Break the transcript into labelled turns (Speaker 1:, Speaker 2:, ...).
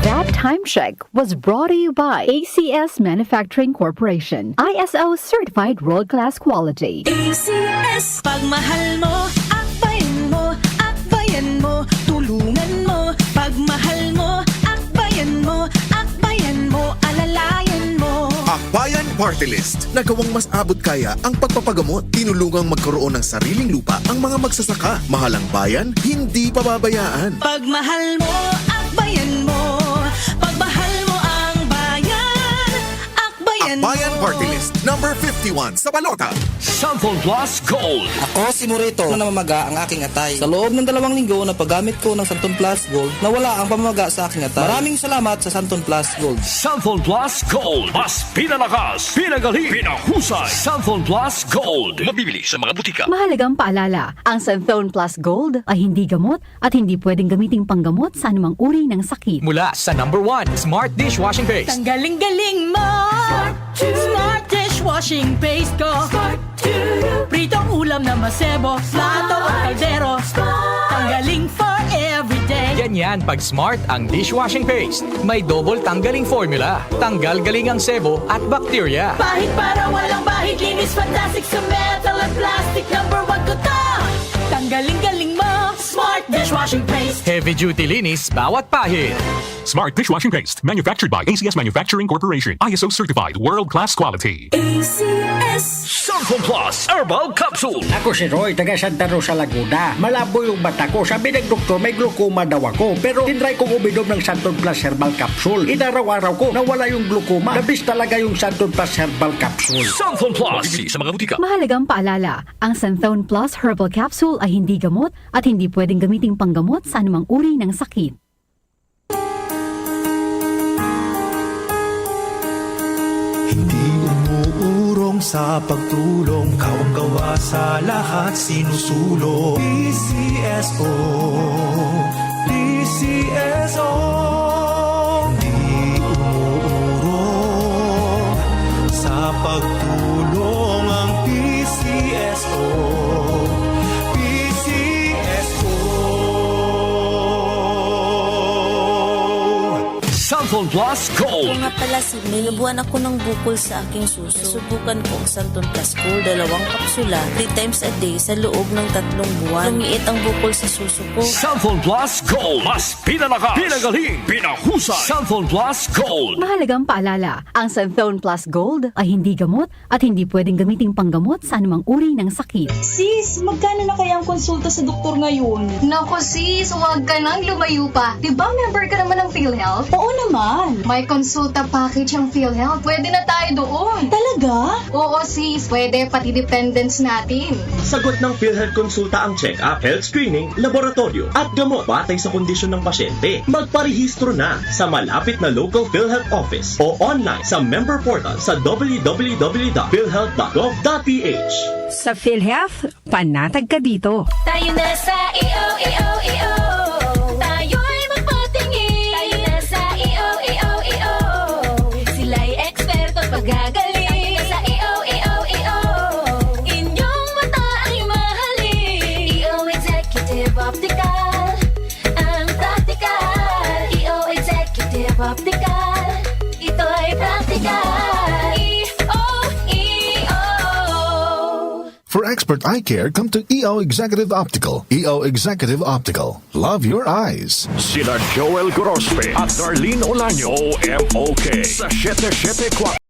Speaker 1: That time check was brought to you by ACS Manufacturing Corporation, ISO certified world-class quality.
Speaker 2: ACS. Pagmahal mo, akbayan mo, tulungan mo. Pagmahal mo, akbayan mo, alalayan mo.
Speaker 3: Akbayan Party List. Nagawang mas abot kaya ang pagpapagamot. Tinulungang magkaroon ng sariling lupa ang mga magsasaka. Mahalang bayan, hindi pababayaan.
Speaker 2: Pagmahal mo, akbayan mo. Pagmahal mo ang bayan, akbayan mo.
Speaker 3: Akbayan Party List, number 51 sa balota.
Speaker 4: Sample Plus Gold.
Speaker 5: Ako si Morito na namamaga ang aking atay. Sa loob ng 2 linggo na paggamit ko ng Santon Plus Gold, nawala ang pamamaga sa aking atay. Maraming salamat sa Santon Plus Gold.
Speaker 4: Sample Plus Gold. Mas pinalakas, pinagaling, pinahusay. Sample Plus Gold. Mabibili sa mga butika.
Speaker 1: Mahalagang paalala, ang Santhone Plus Gold ay hindi gamot at hindi pwedeng gamiting panggamot sa anumang uri ng sakit.
Speaker 6: Mula sa number 1, Smart Dishwashing Paste.
Speaker 2: Tanggaling-galing mo. Smart dishwashing paste ko. Pritong ulam na masebo, plato o kaldero. Tanggaling for everyday.
Speaker 6: Ganyan pag Smart ang dishwashing paste. May double tanggaling formula. Tanggal galing ang sebo at bakterya.
Speaker 2: Bahid para walang bahid, linis fantastic sa metal at plastic. Number 1 ko to. Tanggaling-galing mo. Smart dishwashing paste.
Speaker 6: Heavy duty linis bawat pahid.
Speaker 7: Smart Dishwashing Paste, manufactured by ACS Manufacturing Corporation, ISO certified, world-class quality.
Speaker 2: ACS.
Speaker 4: Sample Plus Herbal Capsule.
Speaker 8: Ako si Roy, taga Santa Rosa, Laguna. Malabo yung mata ko. Sabi ng doktor, may glaucoma daw ako. Pero tinry kong uminom ng Santon Plus Herbal Capsule. Inaraw-araw ko, nawala yung glaucoma. Nabis talaga yung Santon Plus Herbal Capsule.
Speaker 4: Sample Plus. Mabibili sa mga butika.
Speaker 1: Mahalagang paalala, ang Santhone Plus Herbal Capsule ay hindi gamot at hindi pwedeng gamiting panggamot sa anumang uri ng sakit.
Speaker 9: Hindi umuurong sa pagtulong, kawang-gawa sa lahat sinusulong. PCSO, PCSO. Hindi umuurong sa pagtulong ang PCSO, PCSO.
Speaker 4: Sample Plus Gold.
Speaker 10: Ako nga pala si nilubuan ako ng bukol sa aking suso. Subukan ko ang Santon Plus Gold, 2 kapsula, 3 times a day sa loob ng 3 buwan. Lumiit ang bukol sa suso ko.
Speaker 4: Sample Plus Gold. Mas pinalakas, pinagaling, pinahusay. Sample Plus Gold.
Speaker 1: Mahalagang paalala, ang Santhone Plus Gold ay hindi gamot at hindi pwedeng gamiting panggamot sa anumang uri ng sakit.
Speaker 11: Sis, magkano na kaya ang konsulta sa doktor ngayon?
Speaker 12: Naku sis, huwag ka nang lumayo pa. Diba member ka naman ng PhilHealth?
Speaker 11: Oo naman.
Speaker 12: May konsulta package ang PhilHealth. Pwede na tayo doon.
Speaker 11: Talaga?
Speaker 12: Oo sis, pwede pati dependents natin.
Speaker 13: Sagot ng PhilHealth Konsulta ang check-up, health screening, laboratorio at gamot batay sa kondisyon ng pasyente. Magparehistro na sa malapit na local PhilHealth office o online sa member portal sa www.philhealth.gov.ph.
Speaker 14: Sa PhilHealth, panatag ka dito.
Speaker 2: Tayo na sa EO. Tayo'y magpatingin. Tayo na sa EO. Sila'y eksperto at pagagaling. Sa EO. Inyong mata ay mahalin. EO Executive Optical. Ang practical. EO Executive Optical. Ito'y practical.
Speaker 3: For expert eye care, come to EO Executive Optical. EO Executive Optical. Love your eyes.
Speaker 4: Sina Joel Gorospe at Darlene Olaño. OMOK sa 774.